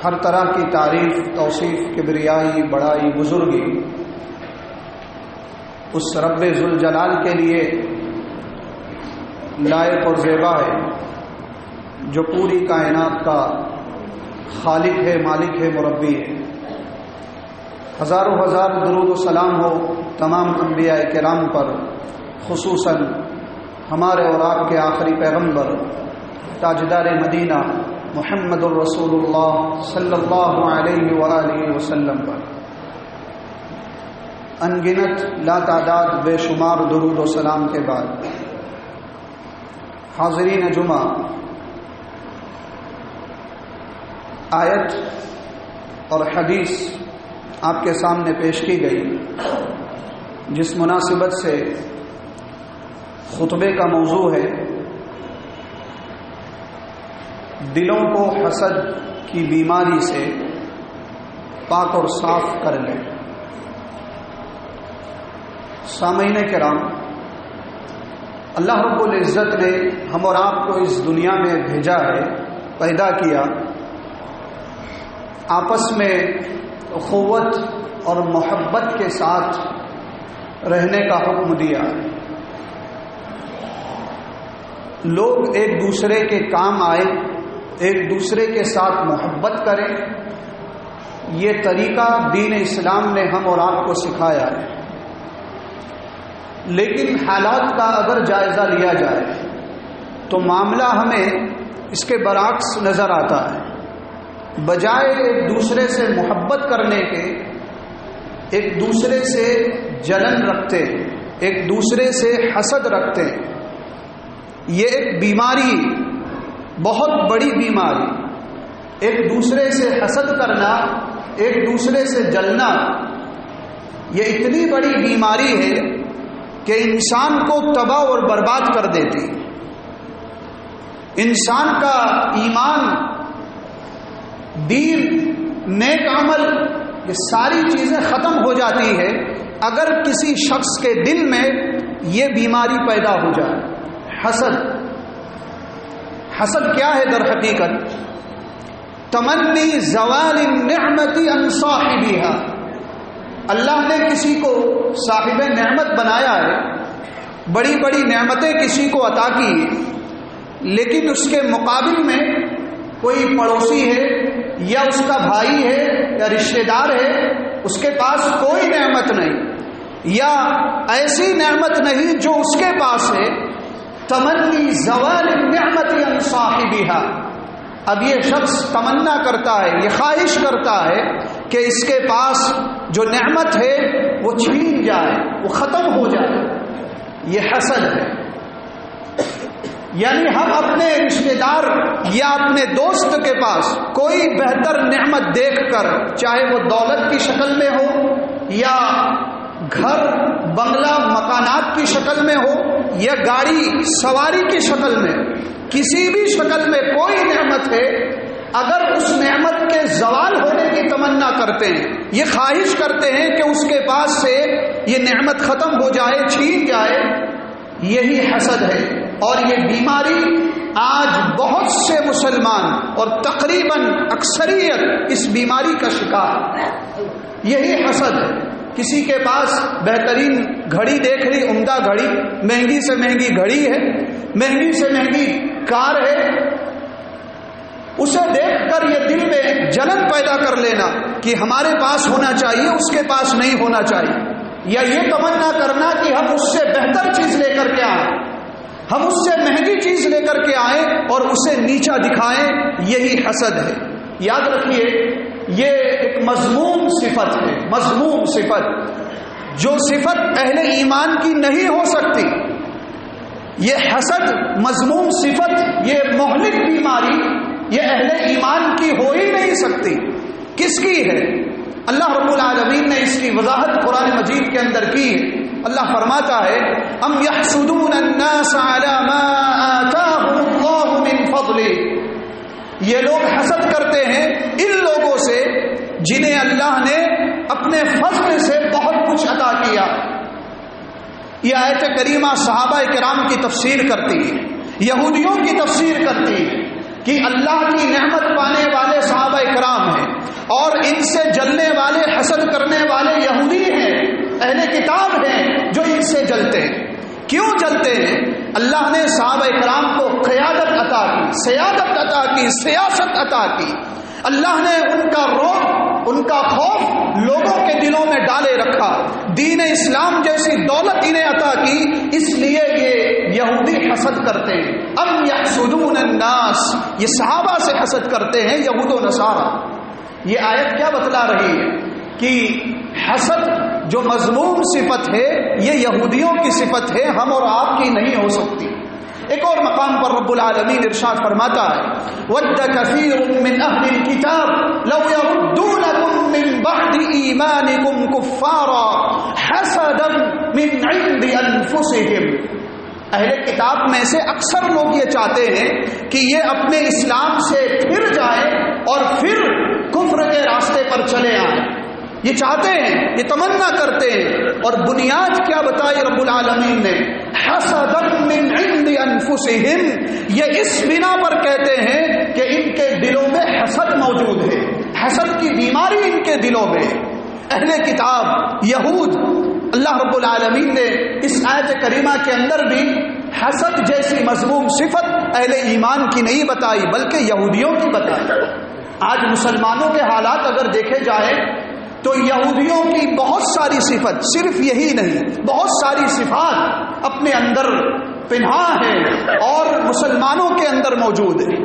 ہر طرح کی تعریف، توصیف، کبریائی، بڑائی، بزرگی اس رب ذوالجلال کے لیے لائق اور زیبا ہے جو پوری کائنات کا خالق ہے، مالک ہے، مربی ہے۔ ہزاروں ہزار درود و سلام ہو تمام انبیاء کرام پر، خصوصاً ہمارے اور آپ کے آخری پیغمبر تاجدار مدینہ محمد الرسول اللہ صلی اللہ علیہ وآلہ وسلم پر۔ انگنت لا تعداد بے شمار درود و سلام کے بعد حاضرین جمعہ، آیت اور حدیث آپ کے سامنے پیش کی گئی، جس مناسبت سے خطبے کا موضوع ہے دلوں کو حسد کی بیماری سے پاک اور صاف کر لیں۔ سامعین کرام، اللہ رب العزت نے ہم اور آپ کو اس دنیا میں بھیجا ہے، پیدا کیا، آپس میں اخوت اور محبت کے ساتھ رہنے کا حکم دیا۔ لوگ ایک دوسرے کے کام آئے، ایک دوسرے کے ساتھ محبت کریں، یہ طریقہ دین اسلام نے ہم اور آپ کو سکھایا ہے۔ لیکن حالات کا اگر جائزہ لیا جائے تو معاملہ ہمیں اس کے برعکس نظر آتا ہے۔ بجائے ایک دوسرے سے محبت کرنے کے، ایک دوسرے سے جلن رکھتے، ایک دوسرے سے حسد رکھتے۔ یہ ایک بیماری، بہت بڑی بیماری، ایک دوسرے سے حسد کرنا، ایک دوسرے سے جلنا، یہ اتنی بڑی بیماری ہے کہ انسان کو تباہ اور برباد کر دیتی۔ انسان کا ایمان، دین، نیک عمل، یہ ساری چیزیں ختم ہو جاتی ہے اگر کسی شخص کے دل میں یہ بیماری پیدا ہو جائے۔ حسد، حسد کیا ہے در حقیقت؟ تمنی زوال النعمت عن صاحبها۔ اللہ نے کسی کو صاحب نعمت بنایا ہے، بڑی بڑی نعمتیں کسی کو عطا کی، لیکن اس کے مقابل میں کوئی پڑوسی ہے یا اس کا بھائی ہے یا رشتہ دار ہے، اس کے پاس کوئی نعمت نہیں، یا ایسی نعمت نہیں جو اس کے پاس ہے۔ تمنی زوال النعمت عن صاحبها۔ اب یہ شخص تمنا کرتا ہے، یہ خواہش کرتا ہے کہ اس کے پاس جو نعمت ہے وہ چھین جائے، وہ ختم ہو جائے۔ یہ حسد ہے۔ یعنی ہم اپنے رشتہ دار یا اپنے دوست کے پاس کوئی بہتر نعمت دیکھ کر، چاہے وہ دولت کی شکل میں ہو یا گھر بنگلہ مکانات کی شکل میں ہو یا گاڑی سواری کی شکل میں، کسی بھی شکل میں کوئی نعمت ہے، اگر اس نعمت کے زوال ہونے کی تمنا کرتے ہیں، یہ خواہش کرتے ہیں کہ اس کے پاس سے یہ نعمت ختم ہو جائے، چھین جائے، یہی حسد ہے۔ اور یہ بیماری آج بہت سے مسلمان اور تقریباً اکثریت اس بیماری کا شکار، یہی حسد ہے۔ کسی کے پاس بہترین گھڑی دیکھ لی، عمدہ گھڑی، مہنگی سے مہنگی گھڑی ہے، مہنگی سے مہنگی کار ہے، اسے دیکھ کر یہ دل میں جلن پیدا کر لینا کہ ہمارے پاس ہونا چاہیے، اس کے پاس نہیں ہونا چاہیے، یا یہ تمنا کرنا کہ ہم اس سے بہتر چیز لے کر کے آئیں، ہم اس سے مہنگی چیز لے کر کے آئیں اور اسے نیچا دکھائیں، یہی حسد ہے۔ یاد رکھیے، یہ ایک مذموم صفت ہے، مذموم صفت، جو صفت اہل ایمان کی نہیں ہو سکتی۔ یہ حسد مذموم صفت، یہ مہلک بیماری، یہ اہل ایمان کی ہو ہی نہیں سکتی۔ کس کی ہے؟ اللہ رب العالمین نے اس کی وضاحت قرآن مجید کے اندر کی ہے۔ اللہ فرماتا ہے، ام یحسدون الناس علی ما آتاہم اللہ من فضلہ۔ یہ لوگ حسد کرتے ہیں ان لوگوں سے جنہیں اللہ نے اپنے فضل سے بہت کچھ عطا کیا۔ یہ آیت کریمہ صحابہ کرام کی تفسیر کرتی ہے، یہودیوں کی تفسیر کرتی ہے کہ اللہ کی نعمت پانے والے صحابہ کرام ہیں، اور ان سے جلنے والے، حسد کرنے والے یہودی ہیں، اہل کتاب ہیں جو ان سے جلتے ہیں۔ کیوں جلتے ہیں؟ اللہ نے صحابہ کرام کو قیادت عطا کی، سیادت عطا کی، سیاست عطا کی۔ اللہ نے ان کا رعب، ان کا خوف لوگوں کے دلوں میں ڈالے رکھا، دین اسلام جیسی دولت انہیں عطا کی، اس لیے یہ یہودی حسد کرتے ہیں۔ ام یحسدون الناس، یہ صحابہ سے حسد کرتے ہیں یہود و نصارہ۔ یہ آیت کیا بتلا رہی ہے کہ حسد جو مذموم صفت ہے یہ یہودیوں کی صفت ہے، ہم اور آپ کی نہیں ہو سکتی۔ ایک اور مقام پر رب العالمین ارشاد فرماتا ہے وَدَّ كَثِيرٌ مِّنْ أَهْلِ الْكِتَابِ لَوْ يَرُدُّونَكُم مِّن بَعْدِ إِيمَانِكُمْ كُفَّارًا حَسَدًا مِّنْ عِندِ أَنفُسِهِمْ۔ اہل کتاب میں سے اکثر لوگ یہ چاہتے ہیں کہ یہ اپنے اسلام سے پھر جائیں اور پھر کفر کے راستے پر چلے آئیں، یہ چاہتے ہیں، یہ تمنا کرتے ہیں۔ اور بنیاد کیا بتائی رب العالمین نے؟ حسدا من عند انفسہم، یہ اس بنا پر کہتے ہیں کہ ان کے دلوں میں حسد موجود ہے، حسد کی بیماری ان کے دلوں میں۔ اہل کتاب یہود، اللہ رب العالمین نے اس آیت کریمہ کے اندر بھی حسد جیسی مذموم صفت اہل ایمان کی نہیں بتائی بلکہ یہودیوں کی بتائی۔ آج مسلمانوں کے حالات اگر دیکھے جائے تو یہودیوں کی بہت ساری صفت، صرف یہی نہیں، بہت ساری صفات اپنے اندر پنہا ہے اور مسلمانوں کے اندر موجود ہے،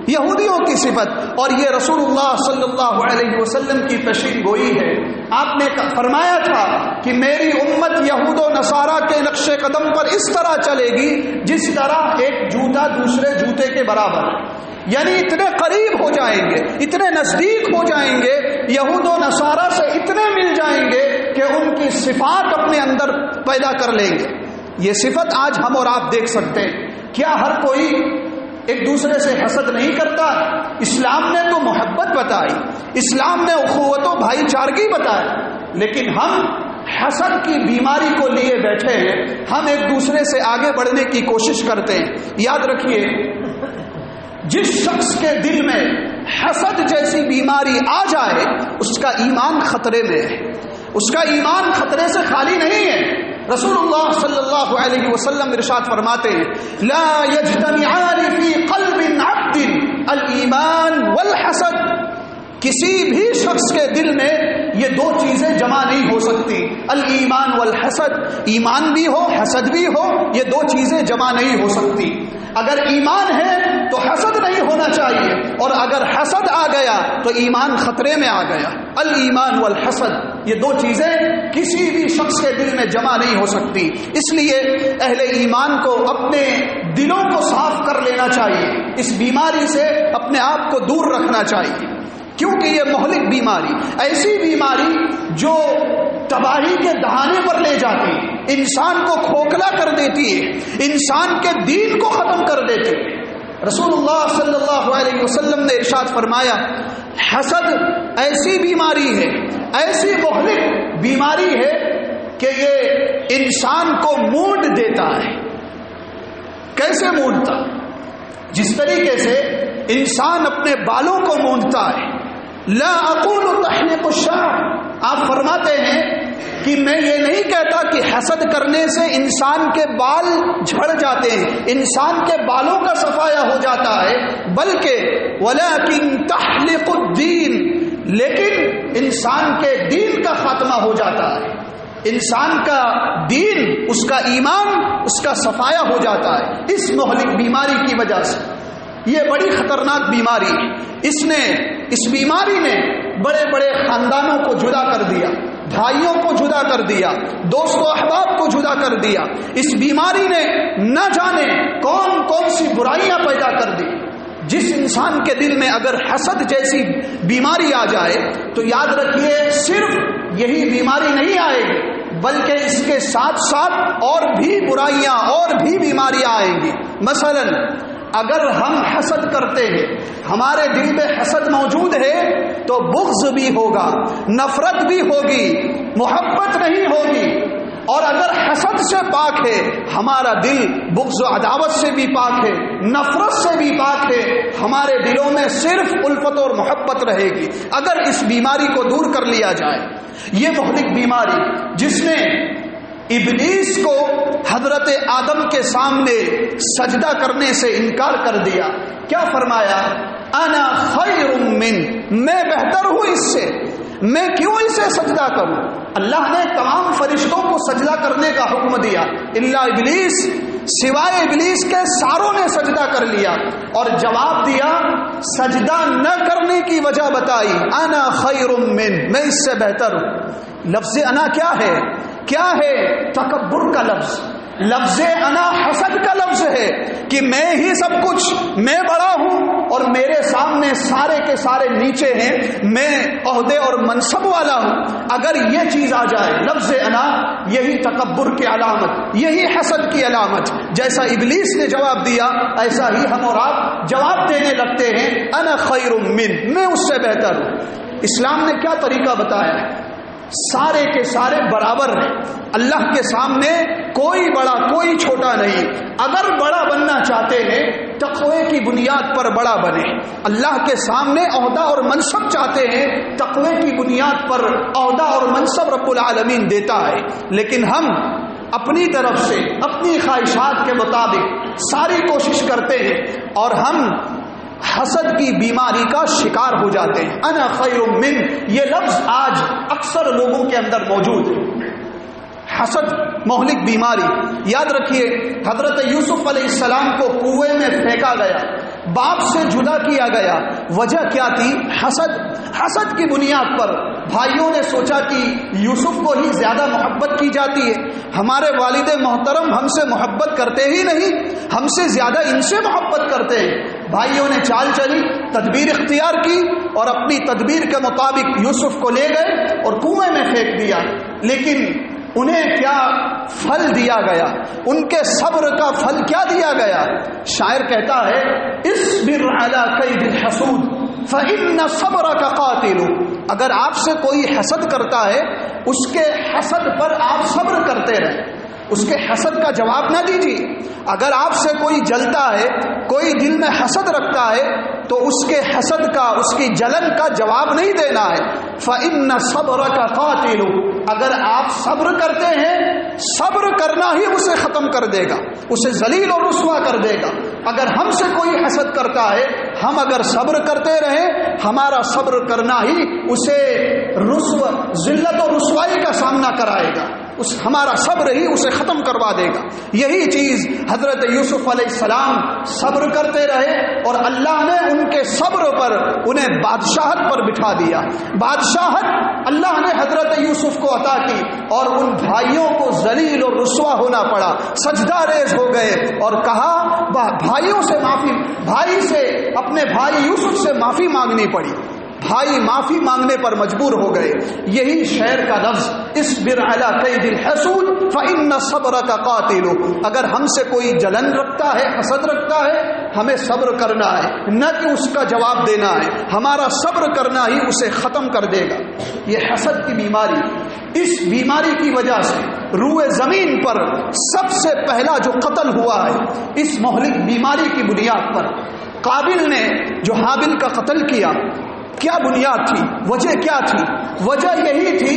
یہودیوں کی صفت۔ اور یہ رسول اللہ صلی اللہ علیہ وسلم کی پیشین گوئی ہے۔ آپ نے فرمایا تھا کہ میری امت یہود و نصارہ کے نقش قدم پر اس طرح چلے گی جس طرح ایک جوتا دوسرے جوتے کے برابر، یعنی اتنے قریب ہو جائیں گے، اتنے نزدیک ہو جائیں گے، یہود و نصارہ سے اتنے مل جائیں گے کہ ان کی صفات اپنے اندر پیدا کر لیں گے۔ یہ صفت آج ہم اور آپ دیکھ سکتے ہیں۔ کیا ہر کوئی ایک دوسرے سے حسد نہیں کرتا؟ اسلام نے تو محبت بتائی، اسلام نے اخوت و بھائی چارگی بتائی، لیکن ہم حسد کی بیماری کو لیے بیٹھے ہیں، ہم ایک دوسرے سے آگے بڑھنے کی کوشش کرتے ہیں۔ یاد رکھیے، جس شخص کے دل میں حسد جیسی بیماری آ جائے اس کا ایمان خطرے میں ہے، اس کا ایمان خطرے سے خالی نہیں ہے۔ رسول اللہ صلی اللہ علیہ وسلم ارشاد فرماتے ہیں لا یجتمعان فی قلب عبد الایمان والحسد، کسی بھی شخص کے دل میں یہ دو چیزیں جمع نہیں ہو سکتی، الایمان والحسد، ایمان بھی ہو حسد بھی ہو، یہ دو چیزیں جمع نہیں ہو سکتی۔ اگر ایمان ہے تو حسد نہیں ہونا چاہیے، اور اگر حسد آ گیا تو ایمان خطرے میں آ گیا۔ الایمان والحسد، یہ دو چیزیں کسی بھی شخص کے دل میں جمع نہیں ہو سکتی۔ اس لیے اہل ایمان کو اپنے دلوں کو صاف کر لینا چاہیے، اس بیماری سے اپنے آپ کو دور رکھنا چاہیے، کیونکہ یہ مہلک بیماری، ایسی بیماری جو تباہی کے دہانے پر لے جاتی ہے، انسان کو کھوکھلا کر دیتی ہے، انسان کے دین کو ختم کر دیتی ہے۔ رسول اللہ صلی اللہ علیہ وسلم نے ارشاد فرمایا حسد ایسی بیماری ہے، ایسی مہلک بیماری ہے کہ یہ انسان کو مونڈ دیتا ہے۔ کیسے مونڈتا؟ جس طریقے سے انسان اپنے بالوں کو مونڈتا ہے۔ لا اقول تحلق الشعر، آپ فرماتے ہیں کہ میں یہ نہیں کہتا کہ حسد کرنے سے انسان کے بال جھڑ جاتے ہیں، انسان کے بالوں کا صفایا ہو جاتا ہے، بلکہ ولکن تحلق الدین، لیکن انسان کے دین کا خاتمہ ہو جاتا ہے، انسان کا دین، اس کا ایمان، اس کا صفایا ہو جاتا ہے اس مہلک بیماری کی وجہ سے۔ یہ بڑی خطرناک بیماری ہے، اس بیماری نے بڑے بڑے خاندانوں کو جدا کر دیا، بھائیوں کو جدا کر دیا، دوست و احباب کو جدا کر دیا۔ اس بیماری نے نہ جانے کون کون سی برائیاں پیدا کر دی۔ جس انسان کے دل میں اگر حسد جیسی بیماری آ جائے تو یاد رکھیے صرف یہی بیماری نہیں آئے گی، بلکہ اس کے ساتھ ساتھ اور بھی برائیاں اور بھی بیماریاں آئیں گی۔ مثلا اگر ہم حسد کرتے ہیں، ہمارے دل میں حسد موجود ہے تو بغض بھی ہوگا، نفرت بھی ہوگی، محبت نہیں ہوگی۔ اور اگر حسد سے پاک ہے ہمارا دل بغض و عداوت سے بھی پاک ہے، نفرت سے بھی پاک ہے، ہمارے دلوں میں صرف الفت اور محبت رہے گی اگر اس بیماری کو دور کر لیا جائے۔ یہ مہلک بیماری جس نے ابلیس کو حضرت آدم کے سامنے سجدہ کرنے سے انکار کر دیا، کیا فرمایا؟ انا خیر من، میں بہتر ہوں اس سے، میں کیوں اسے سجدہ کروں؟ اللہ نے تمام فرشتوں کو سجدہ کرنے کا حکم دیا، الا ابلیس، سوائے ابلیس کے ساروں نے سجدہ کر لیا، اور جواب دیا، سجدہ نہ کرنے کی وجہ بتائی، انا خیر من، میں اس سے بہتر ہوں۔ لفظ انا کیا ہے؟ کیا ہے؟ تکبر کا لفظ۔ لفظ انا حسد کا لفظ ہے کہ میں ہی سب کچھ، میں بڑا ہوں اور میرے سامنے سارے کے سارے نیچے ہیں، میں عہدے اور منصب والا ہوں۔ اگر یہ چیز آ جائے لفظ انا، یہی تکبر کی علامت، یہی حسد کی علامت۔ جیسا ابلیس نے جواب دیا ایسا ہی ہم اور آپ جواب دینے لگتے ہیں، انا خیر من، میں اس سے بہتر ہوں۔ اسلام نے کیا طریقہ بتایا ہے؟ سارے کے سارے برابر ہیں، اللہ کے سامنے کوئی بڑا کوئی چھوٹا نہیں۔ اگر بڑا بننا چاہتے ہیں تقوی کی بنیاد پر بڑا بنے، اللہ کے سامنے عہدہ اور منصب چاہتے ہیں تقوی کی بنیاد پر عہدہ اور منصب رب العالمین دیتا ہے، لیکن ہم اپنی طرف سے اپنی خواہشات کے مطابق ساری کوشش کرتے ہیں اور ہم حسد کی بیماری کا شکار ہو جاتے ہیں۔ انا خیر من، یہ لفظ آج اکثر لوگوں کے اندر موجود ہے۔ حسد مہلک بیماری، یاد رکھیے حضرت یوسف علیہ السلام کو کنویں میں پھینکا گیا، باپ سے جدا کیا گیا، وجہ کیا تھی؟ حسد۔ حسد کی بنیاد پر بھائیوں نے سوچا کہ یوسف کو ہی زیادہ محبت کی جاتی ہے، ہمارے والد محترم ہم سے محبت کرتے ہی نہیں، ہم سے زیادہ ان سے محبت کرتے ہیں۔ بھائیوں نے چال چلی، تدبیر اختیار کی اور اپنی تدبیر کے مطابق یوسف کو لے گئے اور کنویں میں پھینک دیا، لیکن انہیں کیا پھل دیا گیا؟ ان کے صبر کا پھل کیا دیا گیا؟ شاعر کہتا ہے، اصبر علی کید الحسود فإن صبرک قاتل۔ اگر آپ سے کوئی حسد کرتا ہے اس کے حسد پر آپ صبر کرتے رہیں، اس کے حسد کا جواب نہ دیجیے۔ اگر آپ سے کوئی جلتا ہے، کوئی دل میں حسد رکھتا ہے تو اس کے حسد کا، اس کی جلن کا جواب نہیں دینا ہے۔ فإن صبرک قاتل، اگر آپ صبر کرتے ہیں صبر کرنا ہی اسے ختم کر دے گا، اسے ذلیل اور رسوا کر دے گا۔ اگر ہم سے کوئی حسد کرتا ہے، ہم اگر صبر کرتے رہیں، ہمارا صبر کرنا ہی اسے ذلت اور رسوائی کا سامنا کرائے گا، ہمارا صبر ہی اسے ختم کروا دے گا۔ یہی چیز حضرت یوسف علیہ السلام صبر کرتے رہے اور اللہ نے ان کے صبر پر انہیں بادشاہت پر بٹھا دیا۔ بادشاہت اللہ نے حضرت یوسف کو عطا کی اور ان بھائیوں کو ذلیل اور رسوا ہونا پڑا، سجدہ ریز ہو گئے اور کہا بھائیوں سے معافی، بھائی سے، اپنے بھائی یوسف سے معافی مانگنی پڑی، بھائی معافی مانگنے پر مجبور ہو گئے۔ یہی شعر کا لفظ، اصبر علی کید الحسود فإن صبرک قاتل۔ اگر ہم سے کوئی جلن رکھتا ہے، حسد رکھتا ہے، ہمیں صبر کرنا ہے، نہ کہ اس کا جواب دینا ہے، ہمارا صبر کرنا ہی اسے ختم کر دے گا۔ یہ حسد کی بیماری، اس بیماری کی وجہ سے روئے زمین پر سب سے پہلا جو قتل ہوا ہے اس مہلک بیماری کی بنیاد پر، قابل نے جو حابل کا قتل کیا، کیا بنیاد تھی؟ وجہ کیا تھی؟ وجہ یہی تھی،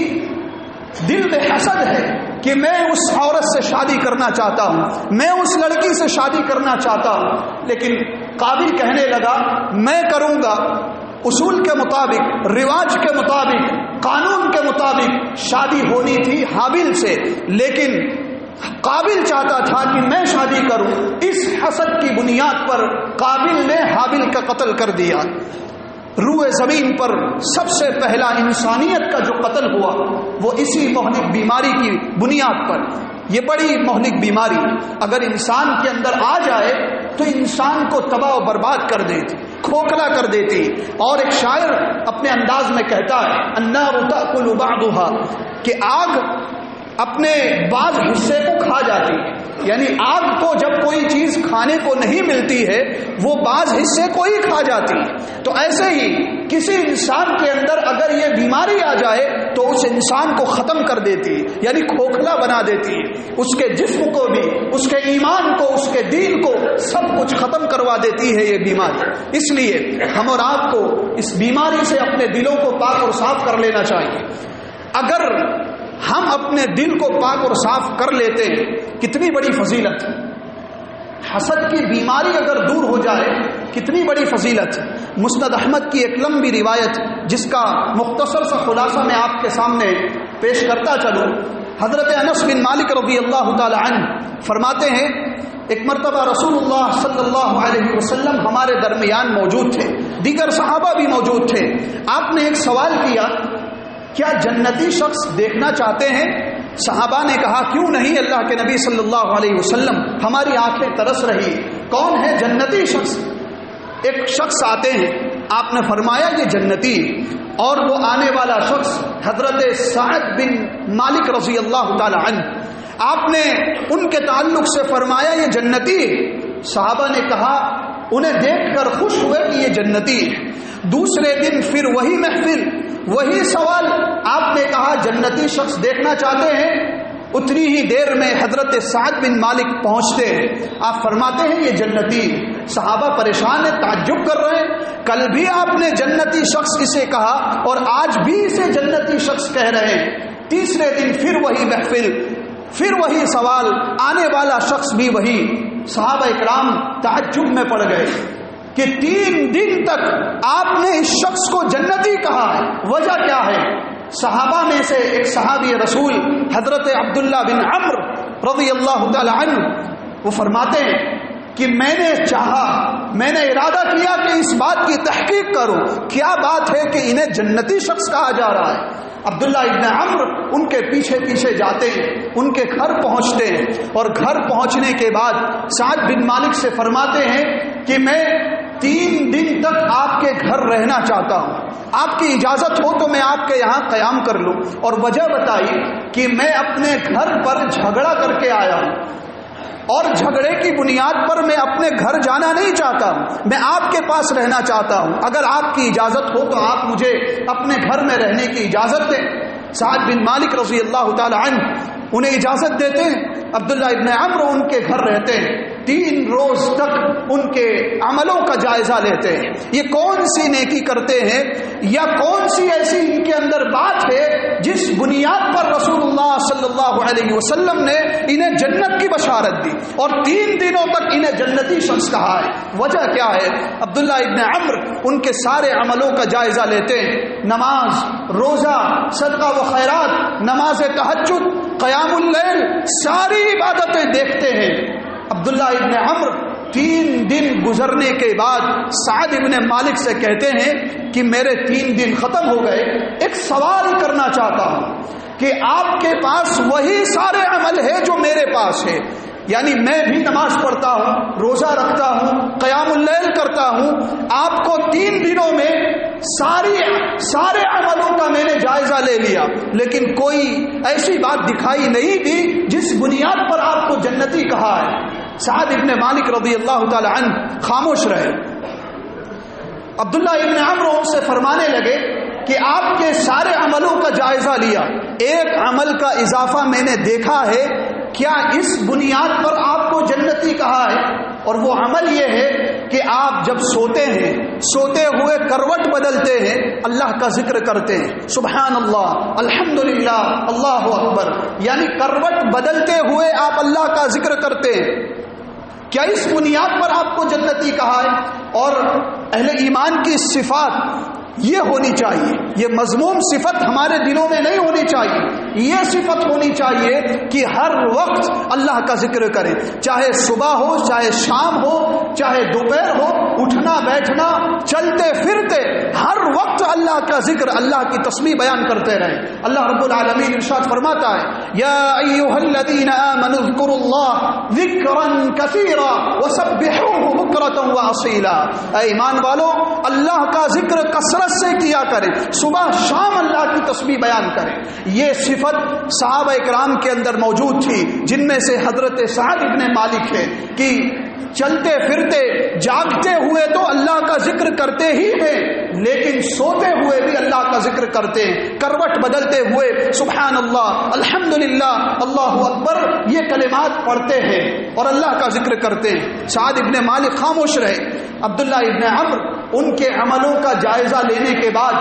دل میں حسد ہے کہ میں اس عورت سے شادی کرنا چاہتا ہوں، میں اس لڑکی سے شادی کرنا چاہتا ہوں، لیکن قابل کہنے لگا میں کروں گا، اصول کے مطابق، رواج کے مطابق، قانون کے مطابق شادی ہونی تھی حابل سے، لیکن قابل چاہتا تھا کہ میں شادی کروں۔ اس حسد کی بنیاد پر قابل نے حابل کا قتل کر دیا۔ روئے زمین پر سب سے پہلا انسانیت کا جو قتل ہوا وہ اسی مہلک بیماری کی بنیاد پر۔ یہ بڑی مہلک بیماری اگر انسان کے اندر آ جائے تو انسان کو تباہ و برباد کر دیتی، کھوکھلا کر دیتی۔ اور ایک شاعر اپنے انداز میں کہتا ہے، النار تأکل بعضها، کہ آگ اپنے بعض حصے کو کھا جاتی ہے، یعنی آگ کو جب کوئی چیز کھانے کو نہیں ملتی ہے وہ بعض حصے کو ہی کھا جاتی ہے۔ تو ایسے ہی کسی انسان کے اندر اگر یہ بیماری آ جائے تو اس انسان کو ختم کر دیتی ہے، یعنی کھوکھلا بنا دیتی ہے، اس کے جسم کو بھی، اس کے ایمان کو، اس کے دین کو، سب کچھ ختم کروا دیتی ہے یہ بیماری۔ اس لیے ہم اور آپ کو اس بیماری سے اپنے دلوں کو پاک اور صاف کر لینا چاہیے۔ اگر ہم اپنے دل کو پاک اور صاف کر لیتے ہیں، کتنی بڑی فضیلت ہے۔ حسد کی بیماری اگر دور ہو جائے کتنی بڑی فضیلت ہے۔ مسند احمد کی ایک لمبی روایت جس کا مختصر سا خلاصہ میں آپ کے سامنے پیش کرتا چلوں۔ حضرت انس بن مالک رضی اللہ تعالی عنہ فرماتے ہیں ایک مرتبہ رسول اللہ صلی اللہ علیہ وسلم ہمارے درمیان موجود تھے، دیگر صحابہ بھی موجود تھے۔ آپ نے ایک سوال کیا، کیا جنتی شخص دیکھنا چاہتے ہیں؟ صحابہ نے کہا کیوں نہیں اللہ کے نبی صلی اللہ علیہ وسلم، ہماری آنکھیں ترس رہی، کون ہے جنتی شخص؟ ایک شخص آتے ہیں، آپ نے فرمایا یہ جنتی، اور وہ آنے والا شخص حضرت سعد بن مالک رضی اللہ تعالی عنہ۔ آپ نے ان کے تعلق سے فرمایا یہ جنتی۔ صحابہ نے کہا انہیں دیکھ کر خوش ہوئے کہ یہ جنتی ہے۔ دوسرے دن پھر وہی محفل، وہی سوال، آپ نے کہا جنتی شخص دیکھنا چاہتے ہیں؟ اتنی ہی دیر میں حضرت سعد بن مالک پہنچتے ہیں، آپ فرماتے ہیں یہ جنتی۔ صحابہ پریشان ہیں، تعجب کر رہے ہیں، کل بھی آپ نے جنتی شخص اسے کہا اور آج بھی اسے جنتی شخص کہہ رہے ہیں۔ تیسرے دن پھر وہی محفل، پھر وہی سوال، آنے والا شخص بھی وہی۔ صحابہ اکرام تعجب میں پڑ گئے کہ 3 دن تک آپ نے اس شخص کو جنتی کہا ہے، وجہ کیا ہے؟ صحابہ میں سے ایک صحابی رسول حضرت عبداللہ بن عمرو رضی اللہ تعالی عنہ، وہ فرماتے ہیں کہ میں نے چاہا، میں نے ارادہ کیا کہ اس بات کی تحقیق کروں، کیا بات ہے کہ انہیں جنتی شخص کہا جا رہا ہے۔ عبداللہ ابن عمرو ان کے پیچھے پیچھے جاتے ہیں، ان کے گھر پہنچتے ہیں، اور گھر پہنچنے کے بعد سعد بن مالک سے فرماتے ہیں کہ میں 3 دن تک آپ کے گھر رہنا چاہتا ہوں، آپ کی اجازت ہو تو میں آپ کے یہاں قیام کر لوں۔ اور وجہ بتائی کہ میں اپنے گھر پر جھگڑا کر کے آیا ہوں، اور جھگڑے کی بنیاد پر میں اپنے گھر جانا نہیں چاہتا ہوں، میں آپ کے پاس رہنا چاہتا ہوں، اگر آپ کی اجازت ہو تو آپ مجھے اپنے گھر میں رہنے کی اجازت دیں۔ سعد بن مالک رضی اللہ تعالی عنہ انہیں اجازت دیتے ہیں، عبداللہ ابن عمرو ان کے گھر رہتے ہیں، 3 روز تک ان کے عملوں کا جائزہ لیتے ہیں، یہ کون سی نیکی کرتے ہیں یا کون سی ایسی ان کے اندر بات ہے جس بنیاد پر رسول اللہ صلی اللہ علیہ وسلم نے انہیں جنت کی بشارت دی اور 3 دنوں تک انہیں جنتی شخص کہا ہے۔ وجہ کیا ہے؟ عبداللہ ابن عمرو ان کے سارے عملوں کا جائزہ لیتے ہیں، نماز، روزہ، صدقہ و خیرات، نماز تہجد، قیام اللیل، ساری عبادتیں دیکھتے ہیں۔ عبداللہ ابن عمرو 3 دن گزرنے کے بعد سعد ابن مالک سے کہتے ہیں کہ میرے 3 دن ختم ہو گئے، ایک سوال کرنا چاہتا ہوں کہ آپ کے پاس وہی سارے عمل ہے جو میرے پاس ہے، یعنی میں بھی نماز پڑھتا ہوں، روزہ رکھتا ہوں، قیام اللیل کرتا ہوں، آپ کو 3 دنوں میں سارے عملوں کا میں نے جائزہ لے لیا، لیکن کوئی ایسی بات دکھائی نہیں دی جس بنیاد پر آپ کو جنتی کہا ہے۔ سعد ابن مالک رضی اللہ تعالی عنہ خاموش رہے۔ عبداللہ ابن عمرو ان سے فرمانے لگے کہ آپ کے سارے عملوں کا جائزہ لیا، ایک عمل کا اضافہ میں نے دیکھا ہے، کیا اس بنیاد پر آپ کو جنتی کہا ہے؟ اور وہ عمل یہ ہے کہ آپ جب سوتے ہیں، سوتے ہوئے کروٹ بدلتے ہیں، اللہ کا ذکر کرتے ہیں، سبحان اللہ، الحمدللہ، اللہ اکبر، یعنی کروٹ بدلتے ہوئے آپ اللہ کا ذکر کرتے ہیں، کیا اس بنیاد پر آپ کو جنتی کہا ہے؟ اور اہل ایمان کی صفات یہ ہونی چاہیے، یہ مذموم صفت ہمارے دلوں میں نہیں ہونی چاہیے، یہ صفت ہونی چاہیے کہ ہر وقت اللہ کا ذکر کریں، چاہے صبح ہو، چاہے شام ہو، چاہے دوپہر ہو، اٹھنا بیٹھنا، چلتے پھرتے، ہر وقت اللہ کا ذکر، اللہ کی تسبیح بیان کرتے رہیں۔ اللہ رب العالمین ارشاد فرماتا ہے یا ایھا الذین آمنوا اذکروا اللہ ذکرا کثیرا وسبحوہ بکرۃ واصیلا، اے ایمان والو اللہ کا ذکر کثرت سے کیا کریں، صبح شام اللہ کی تسبیح بیان کریں۔ یہ صفت صحابہ اکرام کے اندر موجود تھی، جن میں سے حضرت سعد ابن مالک ہے کہ چلتے پھرتے جاگتے ہوئے تو اللہ کا ذکر کرتے ہی ہیں، لیکن سوتے ہوئے بھی اللہ کا ذکر کرتے ہیں، کروٹ بدلتے ہوئے سبحان اللہ، الحمدللہ، اللہ اکبر یہ کلمات پڑھتے ہیں اور اللہ کا ذکر کرتے ہیں۔ سعد ابن مالک خاموش رہے۔ عبداللہ ابن عمرو ان کے عملوں کا جائزہ لینے کے بعد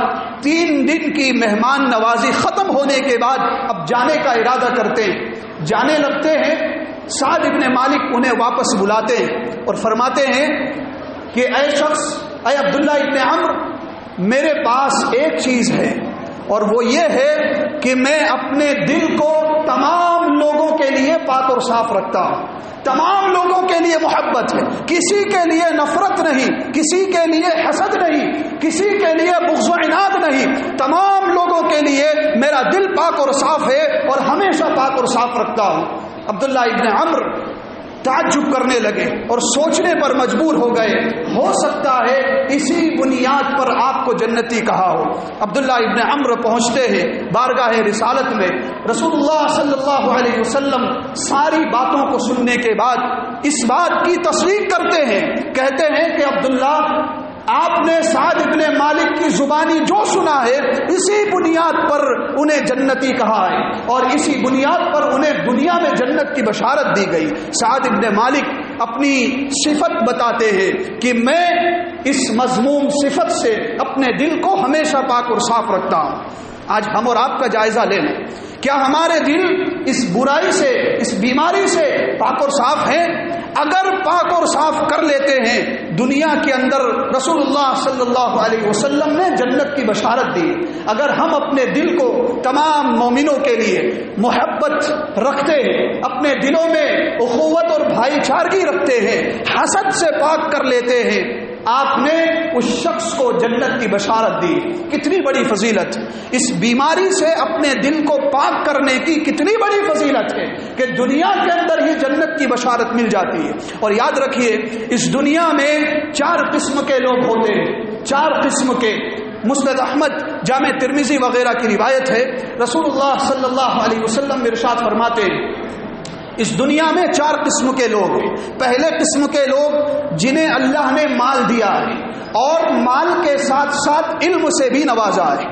3 دن کی مہمان نوازی ختم ہونے کے بعد اب جانے کا ارادہ کرتے ہیں، جانے لگتے ہیں۔ سعد ابن مالک انہیں واپس بلاتے ہیں اور فرماتے ہیں کہ اے شخص، اے عبداللہ ابن عمرو، میرے پاس ایک چیز ہے اور وہ یہ ہے کہ میں اپنے دل کو تمام لوگوں کے لیے پاک اور صاف رکھتا ہوں، تمام لوگوں کے لیے محبت ہے، کسی کے لیے نفرت نہیں، کسی کے لیے حسد نہیں، کسی کے لیے بغض و عناد نہیں، تمام لوگوں کے لیے میرا دل پاک اور صاف ہے اور ہمیشہ پاک اور صاف رکھتا ہوں۔ عبداللہ ابن عمرو تعجب کرنے لگے اور سوچنے پر مجبور ہو گئے، ہو سکتا ہے اسی بنیاد پر آپ کو جنتی کہا ہو۔ عبداللہ ابن عمرو پہنچتے ہیں بارگاہ رسالت میں، رسول اللہ صلی اللہ علیہ وسلم ساری باتوں کو سننے کے بعد اس بات کی تصدیق کرتے ہیں، کہتے ہیں کہ عبداللہ، آپ نے سعد ابن مالک کی زبانی جو سنا ہے اسی بنیاد پر انہیں جنتی کہا ہے اور اسی بنیاد پر انہیں دنیا میں جنت کی بشارت دی گئی۔ سعد ابن مالک اپنی صفت بتاتے ہیں کہ میں اس مذموم صفت سے اپنے دل کو ہمیشہ پاک اور صاف رکھتا ہوں۔ آج ہم اور آپ کا جائزہ لے لیں، کیا ہمارے دل اس برائی سے، اس بیماری سے پاک اور صاف ہیں؟ اگر پاک اور صاف کر لیتے ہیں، دنیا کے اندر رسول اللہ صلی اللہ علیہ وسلم نے جنت کی بشارت دی۔ اگر ہم اپنے دل کو تمام مومنوں کے لیے محبت رکھتے ہیں، اپنے دلوں میں اخوت اور بھائی چارگی رکھتے ہیں، حسد سے پاک کر لیتے ہیں، آپ نے اس شخص کو جنت کی بشارت دی۔ کتنی بڑی فضیلت! اس بیماری سے اپنے دل کو پاک کرنے کی کتنی بڑی فضیلت ہے کہ دنیا کے اندر ہی جنت کی بشارت مل جاتی ہے۔ اور یاد رکھیے، اس دنیا میں 4 قسم کے لوگ ہوتے ہیں، 4 قسم کے۔ مسند احمد، جامع ترمذی وغیرہ کی روایت ہے، رسول اللہ صلی اللہ علیہ وسلم ارشاد فرماتے ہیں، اس دنیا میں 4 قسم کے لوگ ہیں۔ پہلے قسم کے لوگ جنہیں اللہ نے مال دیا ہے اور مال کے ساتھ ساتھ علم سے بھی نوازا ہے،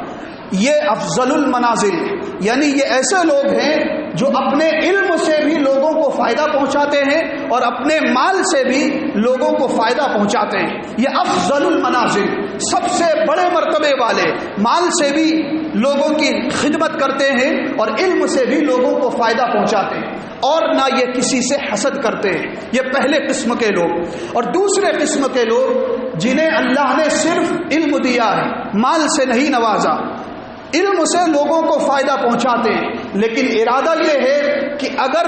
یہ افضل المنازل، یعنی یہ ایسے لوگ ہیں جو اپنے علم سے بھی لوگوں کو فائدہ پہنچاتے ہیں اور اپنے مال سے بھی لوگوں کو فائدہ پہنچاتے ہیں۔ یہ افضل المنازل، سب سے بڑے مرتبے والے، مال سے بھی لوگوں کی خدمت کرتے ہیں اور علم سے بھی لوگوں کو فائدہ پہنچاتے ہیں، اور نہ یہ کسی سے حسد کرتے ہیں۔ یہ پہلے قسم کے لوگ۔ اور دوسرے قسم کے لوگ جنہیں اللہ نے صرف علم دیا ہے، مال سے نہیں نوازا، علم سے لوگوں کو فائدہ پہنچاتے ہیں، لیکن ارادہ یہ ہے کہ اگر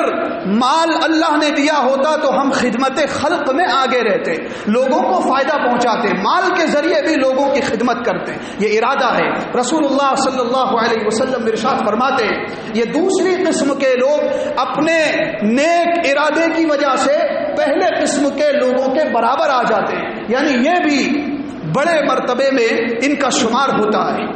مال اللہ نے دیا ہوتا تو ہم خدمت خلق میں آگے رہتے، لوگوں کو فائدہ پہنچاتے، مال کے ذریعے بھی لوگوں کی خدمت کرتے، یہ ارادہ ہے۔ رسول اللہ صلی اللہ علیہ وسلم ارشاد فرماتے ہیں، یہ دوسری قسم کے لوگ اپنے نیک ارادے کی وجہ سے پہلے قسم کے لوگوں کے برابر آ جاتے ہیں، یعنی یہ بھی بڑے مرتبے میں ان کا شمار ہوتا ہے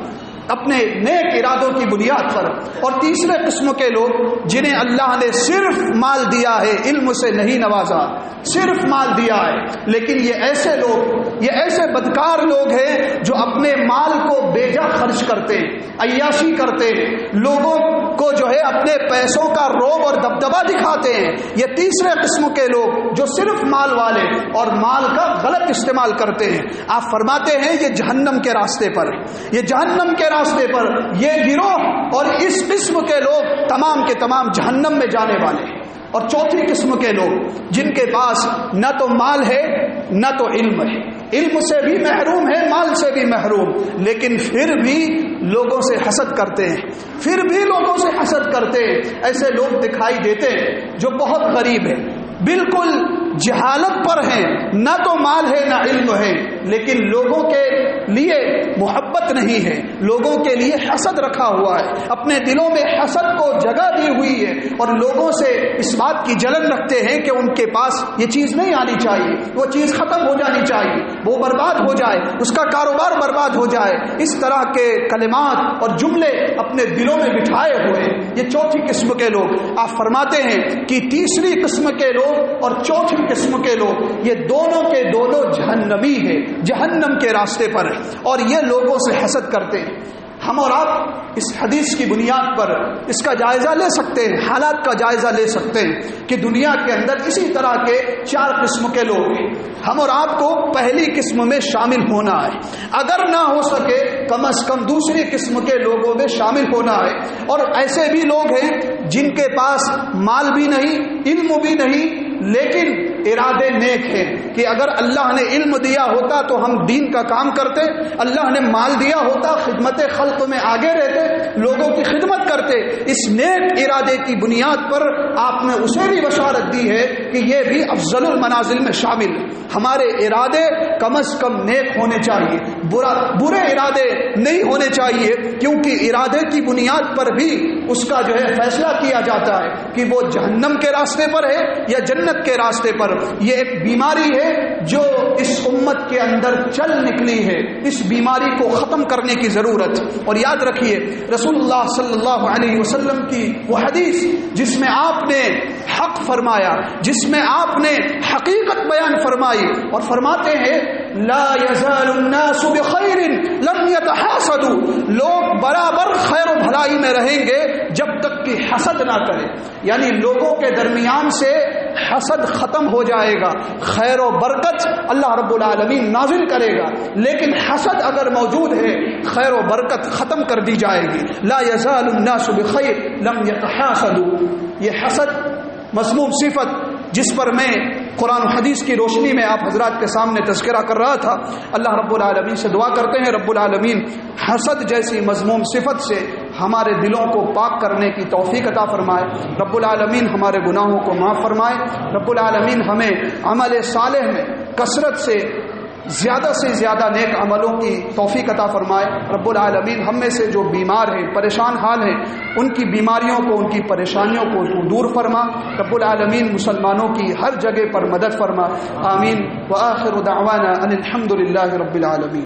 اپنے نیک ارادوں کی بنیاد پر۔ اور تیسرے قسم کے لوگ جنہیں اللہ نے صرف مال دیا ہے، علم سے نہیں نوازا، صرف مال دیا ہے، لیکن یہ ایسے لوگ، یہ ایسے بدکار لوگ ہیں جو اپنے مال کو بے جا خرچ کرتے ہیں، عیاشی کرتے ہیں، لوگوں کو جو ہے اپنے پیسوں کا روب اور دبدبہ دکھاتے ہیں۔ یہ تیسرے قسم کے لوگ جو صرف مال والے اور مال کا غلط استعمال کرتے ہیں۔ آپ فرماتے ہیں یہ جہنم کے راستے پر، یہ جہنم کے راستے پر یہ گروہ اور اس قسم کے لوگ تمام کے تمام جہنم میں جانے والے ہیں۔ اور چوتھی قسم کے لوگ جن کے پاس نہ تو مال ہے نہ تو علم ہے، علم سے بھی محروم ہے، مال سے بھی محروم، لیکن پھر بھی لوگوں سے حسد کرتے ہیں، پھر بھی لوگوں سے حسد کرتے ہیں۔ ایسے لوگ دکھائی دیتے ہیں جو بہت غریب ہیں، بالکل جہالت پر ہیں، نہ تو مال ہے نہ علم ہے، لیکن لوگوں کے لیے محبت نہیں ہے، لوگوں کے لیے حسد رکھا ہوا ہے، اپنے دلوں میں حسد کو جگہ دی ہوئی ہے اور لوگوں سے اس بات کی جلن رکھتے ہیں کہ ان کے پاس یہ چیز نہیں آنی چاہیے، وہ چیز ختم ہو جانی چاہیے، وہ برباد ہو جائے، اس کا کاروبار برباد ہو جائے۔ اس طرح کے کلمات اور جملے اپنے دلوں میں بٹھائے ہوئے، یہ چوتھی قسم کے لوگ۔ آپ فرماتے ہیں کہ تیسری قسم کے لوگ اور چوتھی قسم کے لوگ، یہ دونوں کے دونوں جہنمی ہیں، جہنم کے راستے پر ہیں، اور یہ لوگوں سے حسد کرتے ہیں۔ ہم اور آپ اس حدیث کی بنیاد پر اس کا جائزہ لے سکتے ہیں، حالات کا جائزہ لے سکتے ہیں کہ دنیا کے اندر اسی طرح کے 4 قسم کے لوگ ہیں۔ ہم اور آپ کو پہلی قسم میں شامل ہونا ہے، اگر نہ ہو سکے کم از کم دوسری قسم کے لوگوں میں شامل ہونا ہے۔ اور ایسے بھی لوگ ہیں جن کے پاس مال بھی نہیں، علم بھی نہیں، لیکن ارادے نیک ہیں کہ اگر اللہ نے علم دیا ہوتا تو ہم دین کا کام کرتے، اللہ نے مال دیا ہوتا خدمت خلق میں آگے رہتے، لوگوں کی خدمت کرتے۔ اس نیک ارادے کی بنیاد پر آپ نے اسے بھی بشارت دی ہے کہ یہ بھی افضل المنازل میں شامل ہے۔ ہمارے ارادے کم از کم نیک ہونے چاہیے، برے ارادے نہیں ہونے چاہیے، کیونکہ ارادے کی بنیاد پر بھی اس کا فیصلہ کیا جاتا ہے کہ وہ جہنم کے راستے پر ہے یا جنت کے راستے پر۔ یہ ایک بیماری ہے جو اس امت کے اندر چل نکلی ہے، اس بیماری کو ختم کرنے کی ضرورت۔ اور یاد رکھیے رسول اللہ صلی اللہ علیہ وسلم کی وہ حدیث جس میں آپ نے حق فرمایا، جس میں آپ نے حقیقت بیان فرمائی، اور فرماتے ہیں لا یزال الناس بخیر لم یتحاسدوا، لوگ برابر خیر و بھلائی میں رہیں گے جب تک کہ حسد نہ کریں، یعنی لوگوں کے درمیان سے حسد ختم ہو جائے گا، خیر و برکت اللہ رب العالمین نازل کرے گا، لیکن حسد اگر موجود ہے خیر و برکت ختم کر دی جائے گی۔ لا یزال الناس بخیر لم یتحاسدوا، یہ حسد مذموم صفت جس پر میں قرآن و حدیث کی روشنی میں آپ حضرات کے سامنے تذکرہ کر رہا تھا، اللہ رب العالمین سے دعا کرتے ہیں رب العالمین حسد جیسی مذموم صفت سے ہمارے دلوں کو پاک کرنے کی توفیق عطا فرمائے، رب العالمین ہمارے گناہوں کو معاف فرمائے، رب العالمین ہمیں عمل صالح میں کثرت سے زیادہ نیک عملوں کی توفیق عطا فرمائے، رب العالمین ہم میں سے جو بیمار ہیں، پریشان حال ہیں، ان کی بیماریوں کو، ان کی پریشانیوں کو تو دور فرما، رب العالمین مسلمانوں کی ہر جگہ پر مدد فرما، آمین۔ وآخر دعوانا ان الحمد للہ رب العالمین۔